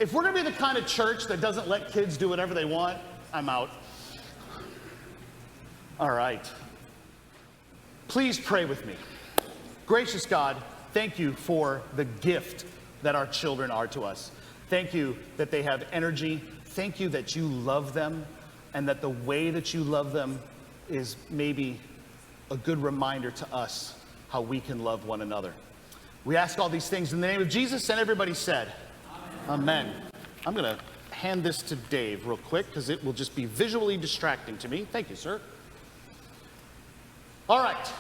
If we're going to be the kind of church that doesn't let kids do whatever they want, I'm out. All right. Please pray with me. Gracious God, thank you for the gift that our children are to us. Thank you that they have energy. Thank you that you love them, and that the way that you love them is maybe a good reminder to us how we can love one another. We ask all these things in the name of Jesus, and everybody said, Amen. I'm going to hand this to Dave real quick because it will just be visually distracting to me. Thank you, sir. All right.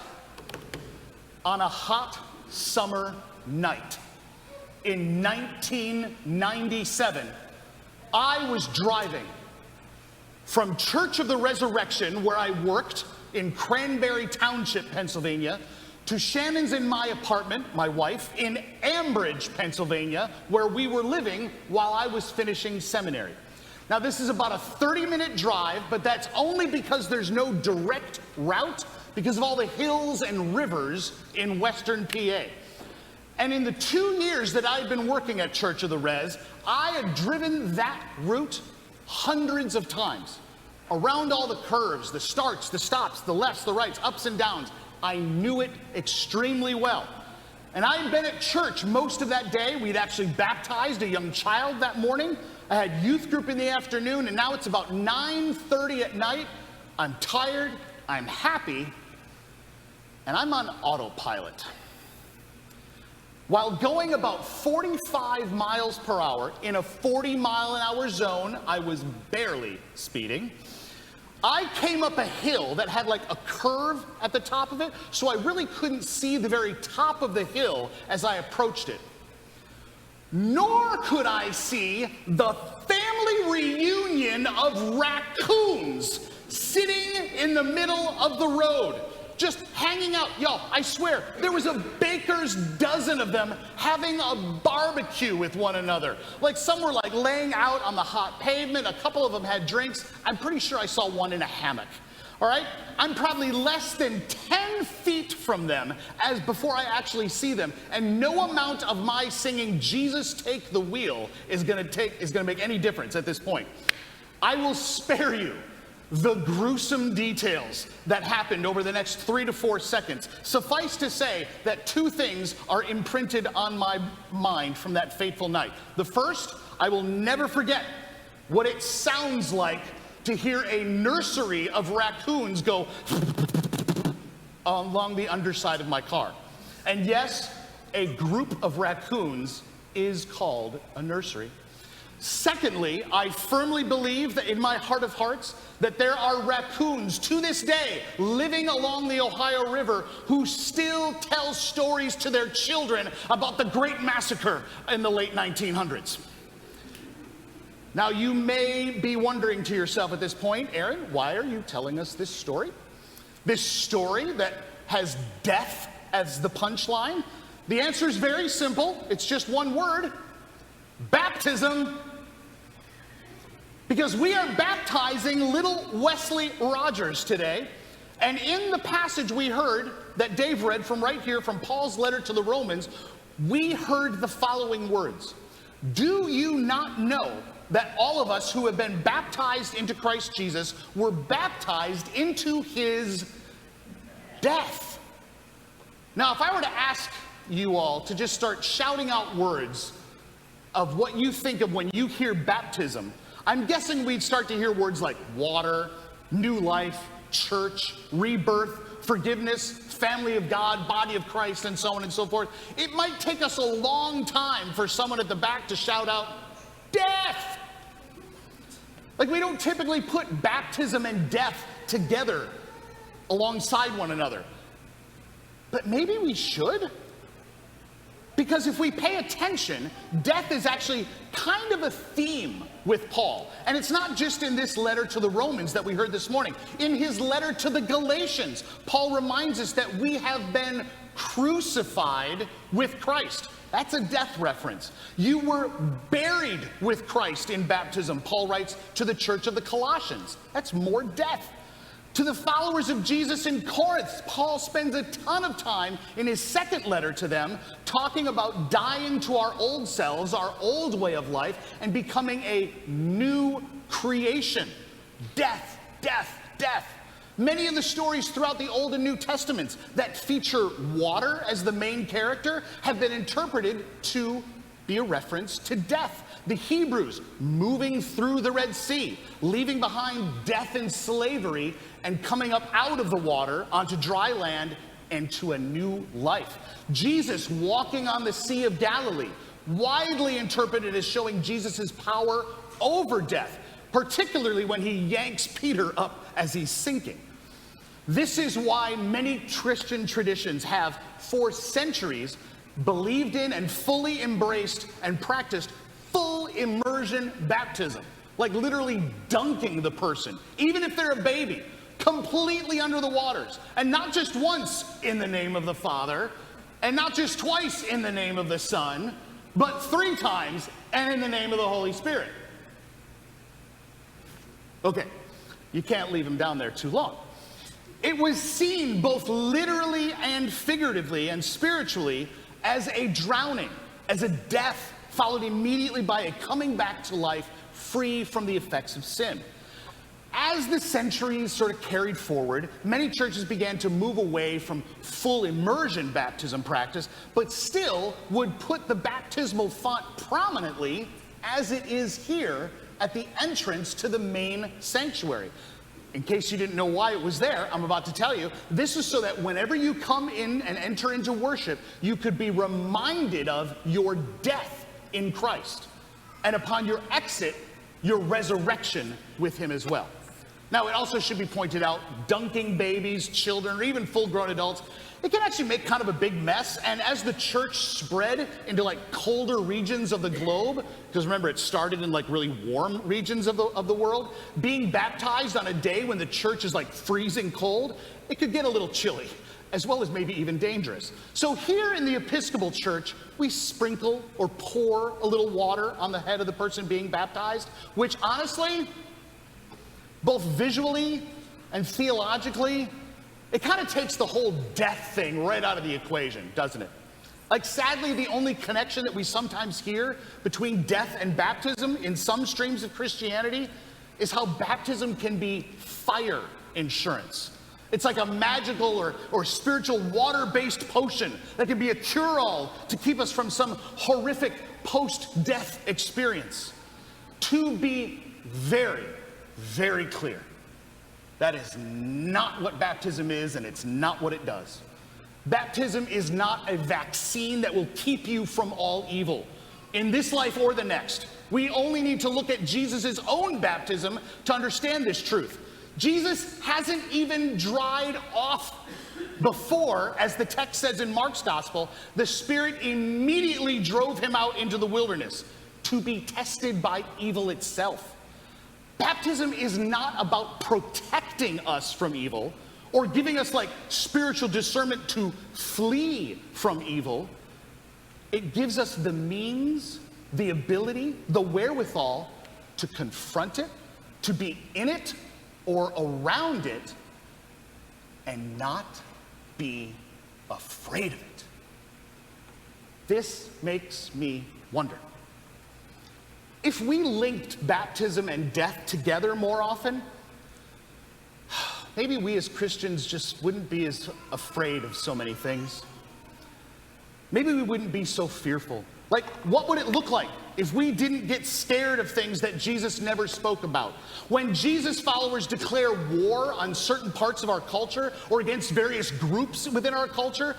On a hot summer night in 1997, I was driving from Church of the Resurrection, where I worked in Cranberry Township, Pennsylvania, to Shannon's and my apartment, my wife, in Ambridge, Pennsylvania, where we were living while I was finishing seminary. Now, this is about a 30-minute drive, but that's only because there's no direct route because of all the hills and rivers in western PA. And in the 2 years that I'd been working at Church of the Res, I had driven that route hundreds of times. Around all the curves, the starts, the stops, the lefts, the rights, ups and downs. I knew it extremely well. And I had been at church most of that day. We'd actually baptized a young child that morning. I had youth group in the afternoon, and now it's about 9:30 at night. I'm tired, I'm happy, and I'm on autopilot. While going about 45 miles per hour in a 40-mile-an-hour zone, I was barely speeding. I came up a hill that had like a curve at the top of it, so I really couldn't see the very top of the hill as I approached it. Nor could I see the family reunion of raccoons sitting in the middle of the road, just hanging out. Y'all, I swear, there was a baker's dozen of them having a barbecue with one another. Like, some were like laying out on the hot pavement. A couple of them had drinks. I'm pretty sure I saw one in a hammock. All right? I'm probably less than 10 feet from them as before I actually see them. And no amount of my singing "Jesus Take the Wheel" is gonna make any difference at this point. I will spare you the gruesome details that happened over the next 3 to 4 seconds. Suffice to say that 2 things are imprinted on my mind from that fateful night. The first, I will never forget what it sounds like to hear a nursery of raccoons go along the underside of my car. And yes, a group of raccoons is called a nursery. Secondly, I firmly believe that in my heart of hearts that there are raccoons to this day living along the Ohio River who still tell stories to their children about the Great Massacre in the late 1900s. Now, you may be wondering to yourself at this point, Aaron, why are you telling us this story? This story that has death as the punchline? The answer is very simple. It's just one word: baptism. Because we are baptizing little Wesley Rogers today. And in the passage we heard that Dave read from right here from Paul's letter to the Romans, we heard the following words: do you not know that all of us who have been baptized into Christ Jesus were baptized into his death? Now, if I were to ask you all to just start shouting out words of what you think of when you hear baptism, I'm guessing we'd start to hear words like water, new life, church, rebirth, forgiveness, family of God, body of Christ, and so on and so forth. It might take us a long time for someone at the back to shout out, death! Like, we don't typically put baptism and death together alongside one another. But maybe we should? Because if we pay attention, death is actually kind of a theme with Paul. And it's not just in this letter to the Romans that we heard this morning. In his letter to the Galatians, Paul reminds us that we have been crucified with Christ. That's a death reference. You were buried with Christ in baptism, Paul writes to the church of the Colossians. That's more death. To the followers of Jesus in Corinth, Paul spends a ton of time in his second letter to them talking about dying to our old selves, our old way of life, and becoming a new creation. Death, death, death. Many of the stories throughout the Old and New Testaments that feature water as the main character have been interpreted to be a reference to death. The Hebrews moving through the Red Sea, leaving behind death and slavery, and coming up out of the water onto dry land and to a new life. Jesus walking on the Sea of Galilee, widely interpreted as showing Jesus' power over death, particularly when he yanks Peter up as he's sinking. This is why many Christian traditions have, for centuries, believed in and fully embraced and practiced full immersion baptism, like literally dunking the person, even if they're a baby, completely under the waters, and not just once in the name of the Father, and not just twice in the name of the Son, but 3 times and in the name of the Holy Spirit. Okay, you can't leave him down there too long. It was seen both literally and figuratively and spiritually as a drowning, as a death, followed immediately by a coming back to life free from the effects of sin. As the centuries sort of carried forward, many churches began to move away from full immersion baptism practice, but still would put the baptismal font prominently, as it is here, at the entrance to the main sanctuary. In case you didn't know why it was there, I'm about to tell you. This is so that whenever you come in and enter into worship, you could be reminded of your death in Christ, and upon your exit, your resurrection with him as well. Now, it also should be pointed out, dunking babies, children, or even full-grown adults, it can actually make kind of a big mess. And as the church spread into like colder regions of the globe, because remember it started in like really warm regions of the world, being baptized on a day when the church is like freezing cold, it could get a little chilly, as well as maybe even dangerous. So here in the Episcopal Church, we sprinkle or pour a little water on the head of the person being baptized, which honestly, both visually and theologically, it kind of takes the whole death thing right out of the equation, doesn't it? Like, sadly, the only connection that we sometimes hear between death and baptism in some streams of Christianity is how baptism can be fire insurance. It's like a magical or spiritual water-based potion that can be a cure-all to keep us from some horrific post-death experience. To be very, very clear, that is not what baptism is, and it's not what it does. Baptism is not a vaccine that will keep you from all evil in this life or the next. We only need to look at Jesus' own baptism to understand this truth. Jesus hasn't even dried off before, as the text says in Mark's gospel, the Spirit immediately drove him out into the wilderness to be tested by evil itself. Baptism is not about protecting us from evil or giving us like spiritual discernment to flee from evil. It gives us the means, the ability, the wherewithal to confront it, to be in it or around it, and not be afraid of it. This makes me wonder. If we linked baptism and death together more often, maybe we as Christians just wouldn't be as afraid of so many things. Maybe we wouldn't be so fearful. Like, what would it look like if we didn't get scared of things that Jesus never spoke about? When Jesus followers declare war on certain parts of our culture or against various groups within our culture,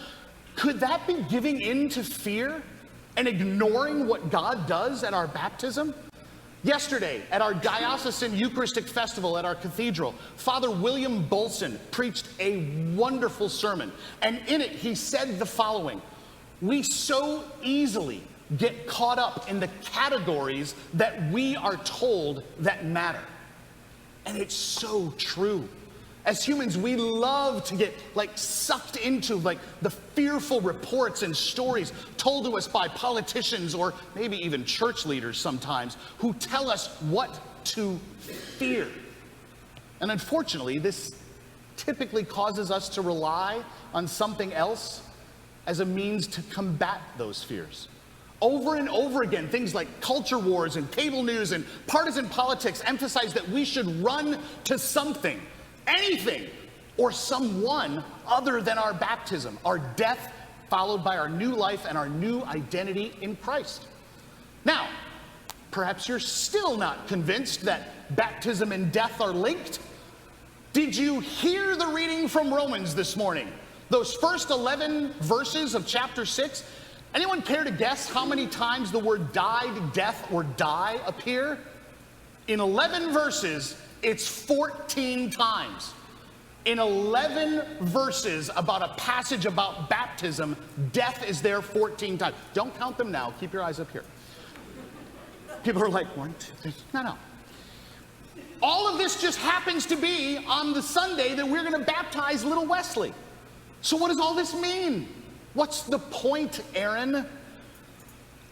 could that be giving in to fear and ignoring what God does at our baptism? Yesterday, at our Diocesan Eucharistic Festival at our cathedral, Father William Bolson preached a wonderful sermon, and in it he said the following: we so easily get caught up in the categories that we are told that matter. And it's so true. As humans, we love to get like sucked into like the fearful reports and stories told to us by politicians or maybe even church leaders sometimes, who tell us what to fear. And unfortunately, this typically causes us to rely on something else as a means to combat those fears. Over and over again, things like culture wars and cable news and partisan politics emphasize that we should run to something, anything, or someone other than our baptism, our death followed by our new life and our new identity in Christ. Now, perhaps you're still not convinced that baptism and death are linked. Did you hear the reading from Romans this morning? Those first 11 verses of chapter 6? Anyone care to guess how many times the word died, death, or die appear? In 11 verses, it's 14 times. In 11 verses about a passage about baptism, death is there 14 times. Don't count them now. Keep your eyes up here. People are like, 1, 2, 3. No. All of this just happens to be on the Sunday that we're going to baptize little Wesley. So what does all this mean? What's the point, Aran?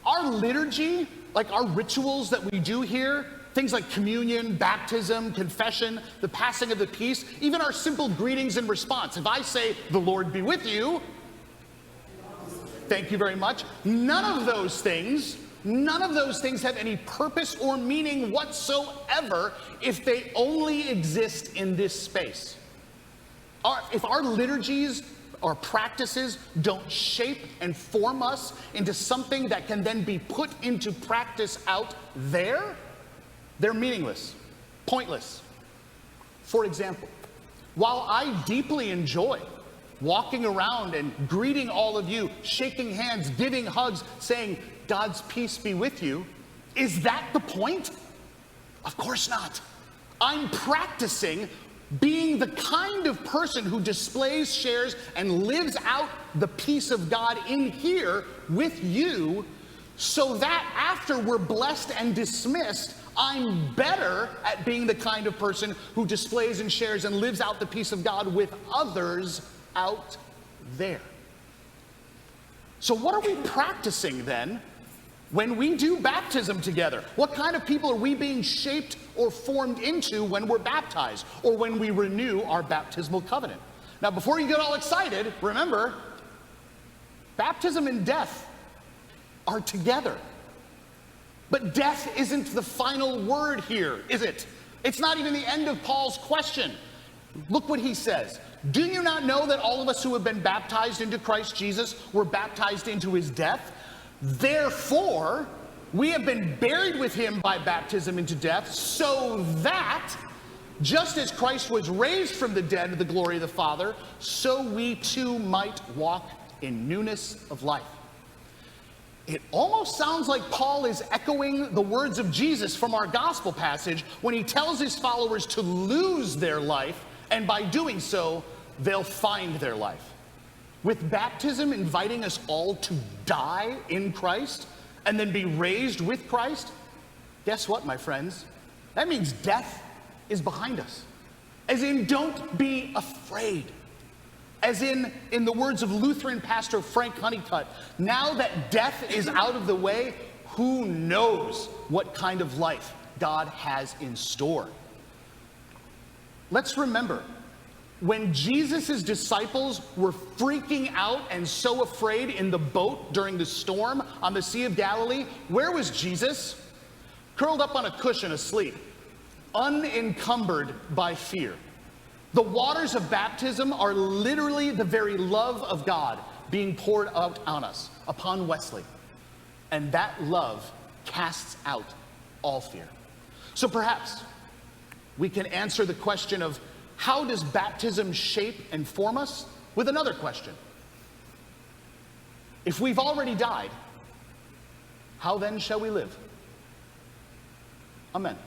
Our liturgy, like our rituals that we do here, things like communion, baptism, confession, the passing of the peace, even our simple greetings and response. If I say, "The Lord be with you," thank you very much. None of those things have any purpose or meaning whatsoever if they only exist in this space. If our liturgies or practices don't shape and form us into something that can then be put into practice out there, they're meaningless, pointless. For example, while I deeply enjoy walking around and greeting all of you, shaking hands, giving hugs, saying, "God's peace be with you," is that the point? Of course not. I'm practicing being the kind of person who displays, shares, and lives out the peace of God in here with you, so that after we're blessed and dismissed, I'm better at being the kind of person who displays and shares and lives out the peace of God with others out there. So what are we practicing then when we do baptism together? What kind of people are we being shaped or formed into when we're baptized or when we renew our baptismal covenant? Now, before you get all excited, remember, baptism and death are together. But death isn't the final word here, is it? It's not even the end of Paul's question. Look what he says. "Do you not know that all of us who have been baptized into Christ Jesus were baptized into his death? Therefore, we have been buried with him by baptism into death, so that, just as Christ was raised from the dead to the glory of the Father, so we too might walk in newness of life." It almost sounds like Paul is echoing the words of Jesus from our gospel passage when he tells his followers to lose their life, and by doing so, they'll find their life. With baptism inviting us all to die in Christ and then be raised with Christ, guess what, my friends? That means death is behind us. As in, don't be afraid. As in the words of Lutheran pastor Frank Honeycutt, now that death is out of the way, who knows what kind of life God has in store? Let's remember, when Jesus' disciples were freaking out and so afraid in the boat during the storm on the Sea of Galilee, where was Jesus? Curled up on a cushion asleep, unencumbered by fear. The waters of baptism are literally the very love of God being poured out on us, upon Wesley. And that love casts out all fear. So perhaps we can answer the question of how does baptism shape and form us with another question. If we've already died, how then shall we live? Amen.